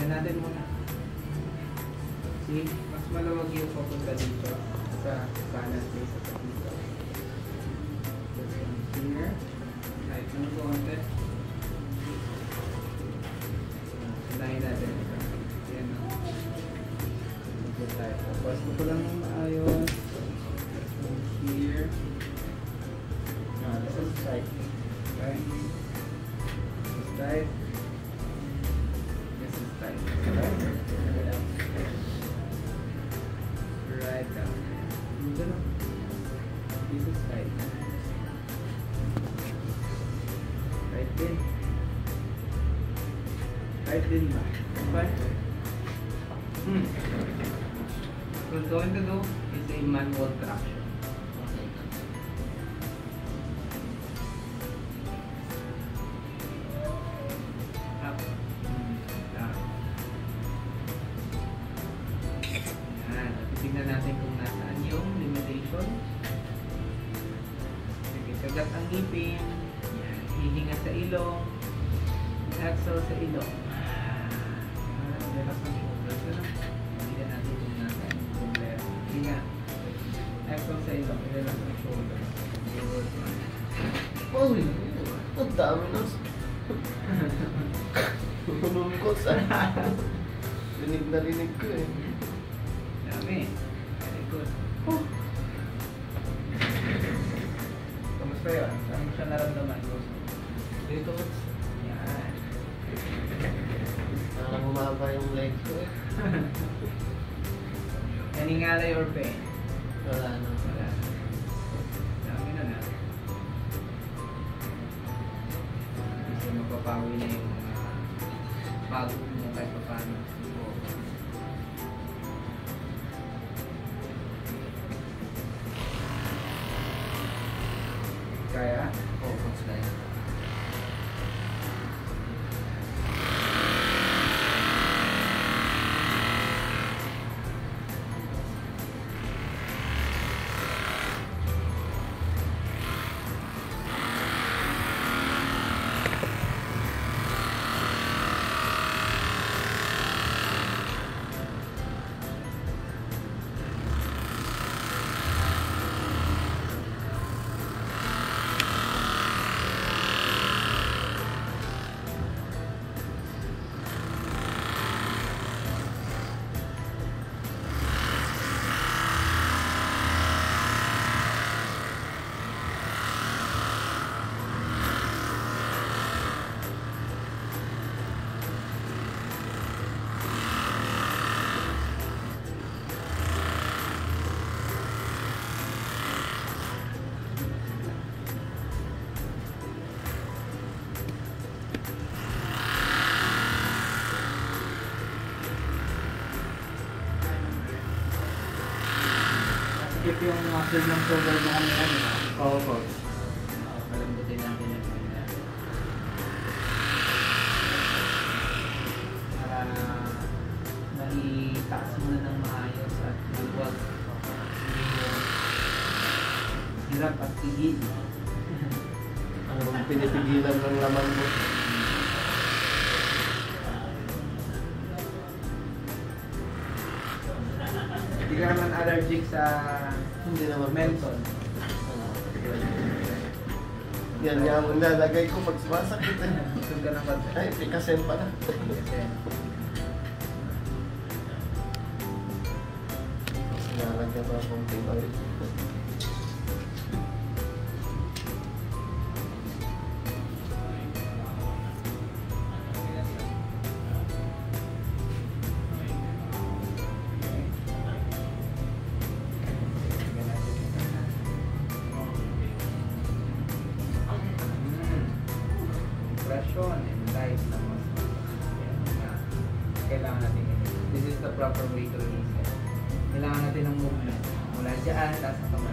Tingnan natin muna. See, mas maluwag yung papunta dito sa kanan kaysa sa dito. Here, right, ano po konti? Sinahin natin ito. Yan o. Ito tayo. Tapos ko lang yung maayos. Here. This is tight. Okay? This is tight. This is tight. Right down. Dito na. This is tight. Tight din. Tight din ba? Okay? What we're going to do is a manual traction. Tignan natin kung nasaan yung limitation. Sige, kagat ang ngipin. Yan. Hihinga sa ilong. Exhale sa ilong. Relax ang shoulders. Tignan natin kung nasaan yung left. Hinga. Exhale sa ilong. Relax ang shoulders. Uy! Ang dami na. Lumulungkot sa rinig na rinig ko eh. Dami. Very good. Kamusta yun? Saan mo siya naramdaman? Dito. Yan. Parang bumaba yung leg ko eh. Naningalay or pain? Wala na. Wala. Dami na na. Kasi magpapawi na yung mga pagod mo kahit pa paano. Kaya? Oo, mas kaya. Keep yung muscle ng shoulder mo kanina, di ba? Oo po. Palambutin natin yung kanina. Para maitaas mo na ng maayos at maluwag. Hirap at tigil. Ang pinipigilan ng laman mo. Hindi ka naman allergic sa Hindi naman menthol. Yan nga mo nalagay ko pag sumasakit eh. Gusto ka ng konti. Ay, pikasen pa na. Kasi Nalagyan pa akong oil. compression and tight na muscle. Kailangan natin yun. This is the proper way to release it. Kailangan natin ng movement. Mula dyan, taas na kamay.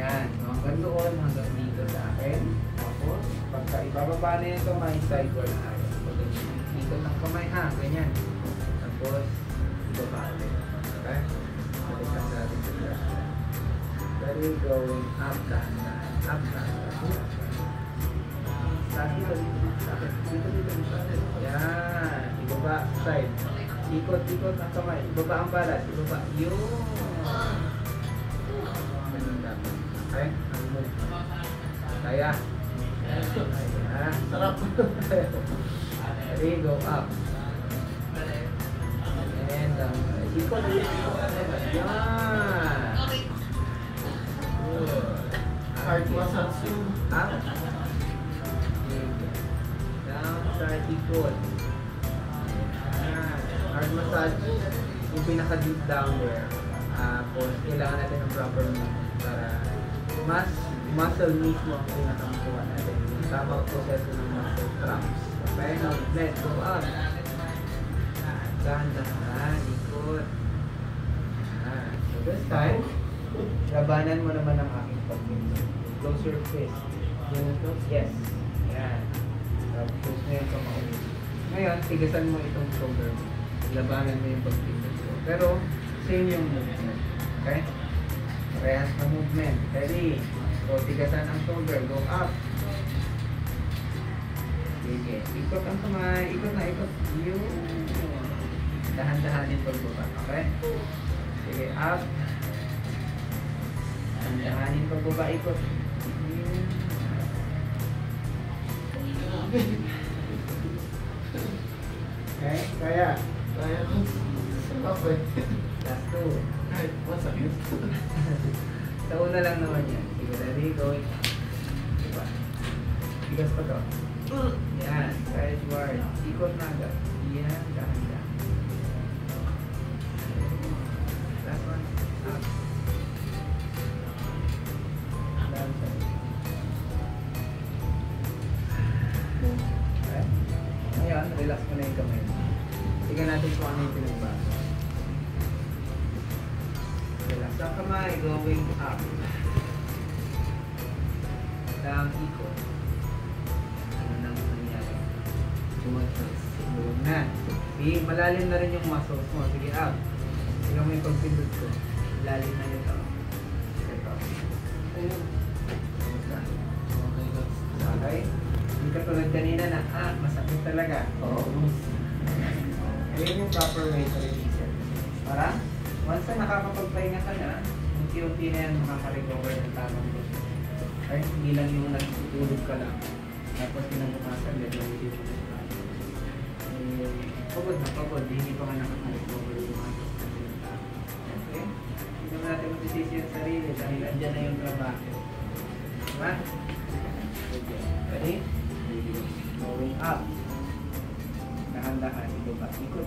Yan. So, hanggang doon, hanggang dito sa akin. Tapos, pagka ibababa na ito, may sideward na tayo. So, dito ng kamay, ganyan. Tapos, ibaba natin. Okay? Balikan natin sa pressure. Then we're going up, down, up, down, up. Taas dito, dito sa akin. Dito sa akin. Yan. Ibaba, side. Ikot ang kamay. Ibaba ang balat. Ibaba. Yun. Ganun dapat. Okay? Ang move. Kaya. Kaya. Sarap. Ready, go up. And ikot. Yan. Good. Heart massage yun. Up. Down, side, ikot. Hard massage, yung pinaka-deep down there. Tapos, kailangan natin ng proper movement para mas muscle mismo ang pinaka-makuha natin. Yung tamang proseso ng muscle cramps. Okay, now let's go up. Dahan-dahan, ikot. So this time, labanan mo naman ang aking pag-fist. Close your fist. Yes. Yan. Tapos mo yung kamao. Ngayon, tigasan mo itong shoulder mo. Labanan mo yung pag-fist mo. Pero, same yung movement. Okay? Parehas na movement. Ready? So, tigasan ang shoulder. Go up. Sige. Ikot ang kamay. Ikot na, ikot. Yun. Dahan-dahanin pagbaba. Okay? Sige, up. Dahan-dahanin pagbaba. Ikot. Yun. Okay? Kaya. Kaya ko. Sarap eh. Last two. Kahit masakit. Sa una lang naman yan. Sige, ready? Going. Diba? Tigas pa to. Yan. Sideward. Ikot na agad. Yan. Dahan-dahan. Last one. Up. Down side. Okay? Ngayon, relax mo na yung kamay. Tingnan natin kung ano yung pinagbago. Relax ang kamay, going up. Down, ikot. Ano nang nangyari? Tumatas. Buwag na. Okay, malalim na rin yung muscles mo. Sige, up. Tingnan mo yung pagpindot ko. Malalim na yun. Ito. Ayun. Kamusta? Okay, guys. Okay? Hindi ka tulad kanina na, masakit talaga. Oo. Ayun yung proper way to release it. Para, once na nakakapagpahinga ka na, unti-unti na yan makaka-recover ng tamang gusto. Okay? Hindi lang yung nagtutulog ka lang. Tapos kinabukasan, gagawin mo na. Pagod na pagod, hindi pa nga nakaka-recover yung mga gusto ng tao. Okay? Hindi naman natin magsisisi yung sarili dahil andyan na yung trabaho. Diba? Okay. Ready? Going up. Dahan-dahan, ibaba. Ikot.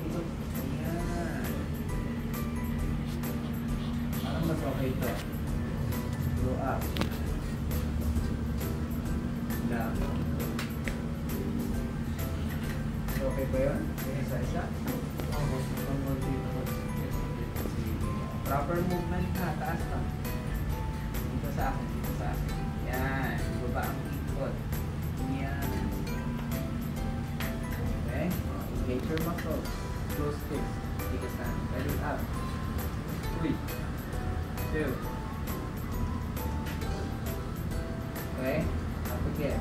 Yan. Parang mas okay ito. Go up. Down. Okay ba yun? Isa-isa? Proper movement ha. Taas pa. Dito sa akin. Yan. Ibaba ang ikot. Yan. Okay? Engage your muscles. Close fist. Tigasan. Ready up. 3, 2. Okay? Up again.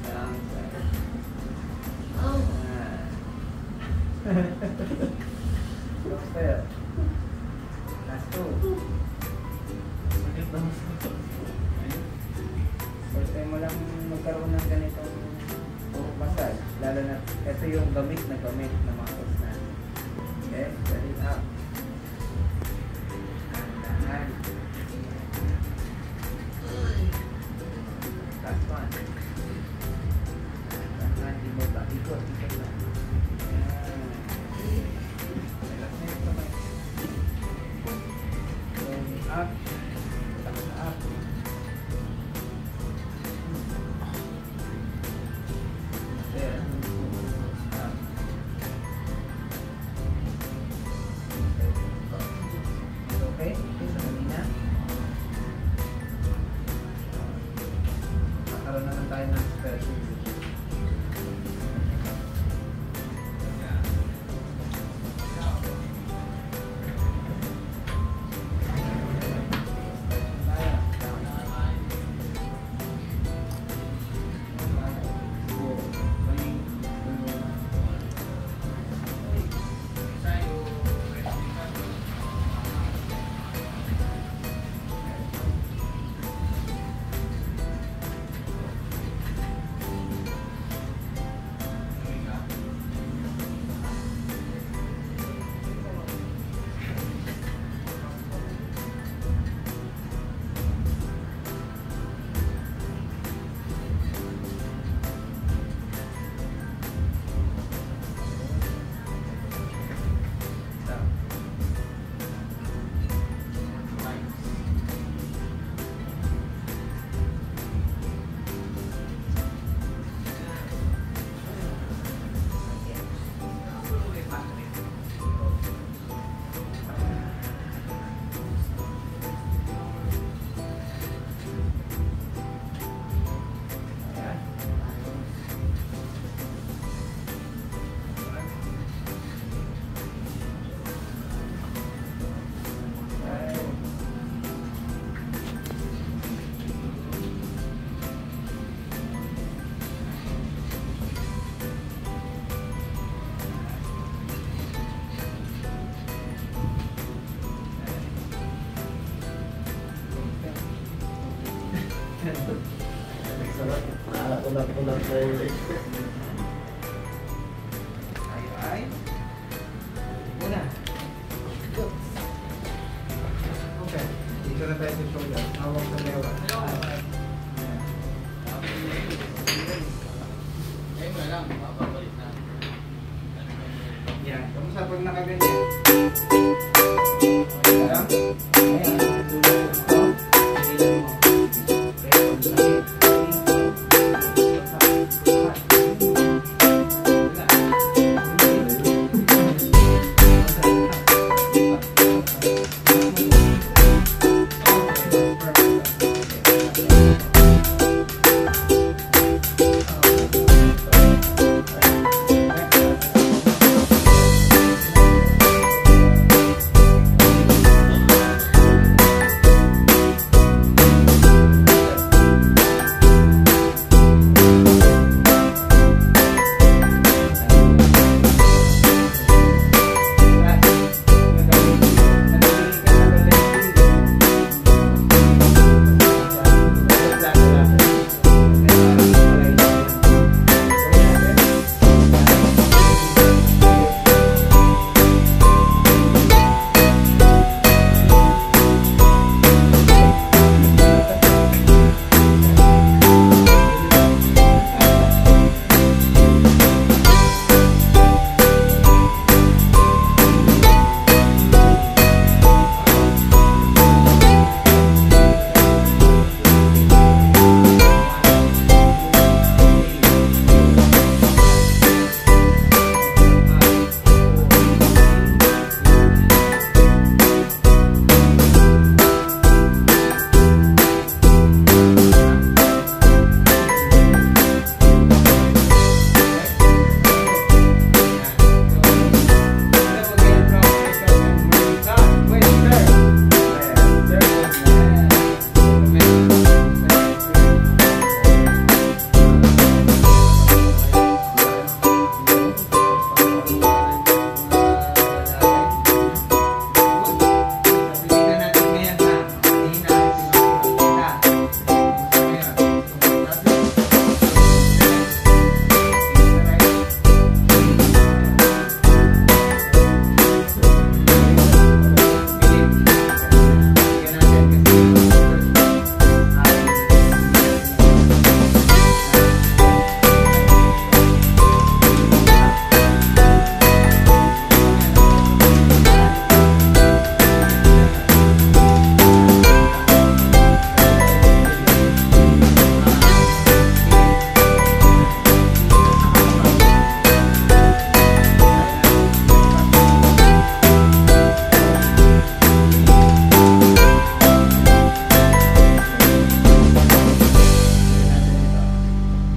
Down side. Oh. Close fail. Last two. Sakit na masakit. First time mo lang magkaroon ng ganitong massage. Lalo na, ito yung gamit na muscles na. Okay? Ready up. Dahan-dahan. Last one. Dahan-dahan. Ibaba. Ikot lang. Yan. Relax na yung kamay. Going up. Up. There. Up. Okay? Sa kanina. Makaroon naman tayo ng special. Ulat-ulat na yung legs ko. Tayo ay una. Okay. Dito na tayo sa shoulder. Hawak sa lewa. Ngayon na lang, mapapalik na. Yan. Kamusta pag nakaganyan? Okay lang? Ayan. Dulo ko. Hilan mo. Okay.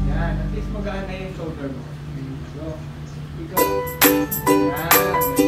Yan. At least magaan na yung shoulder mo. So, ikaw. Yan.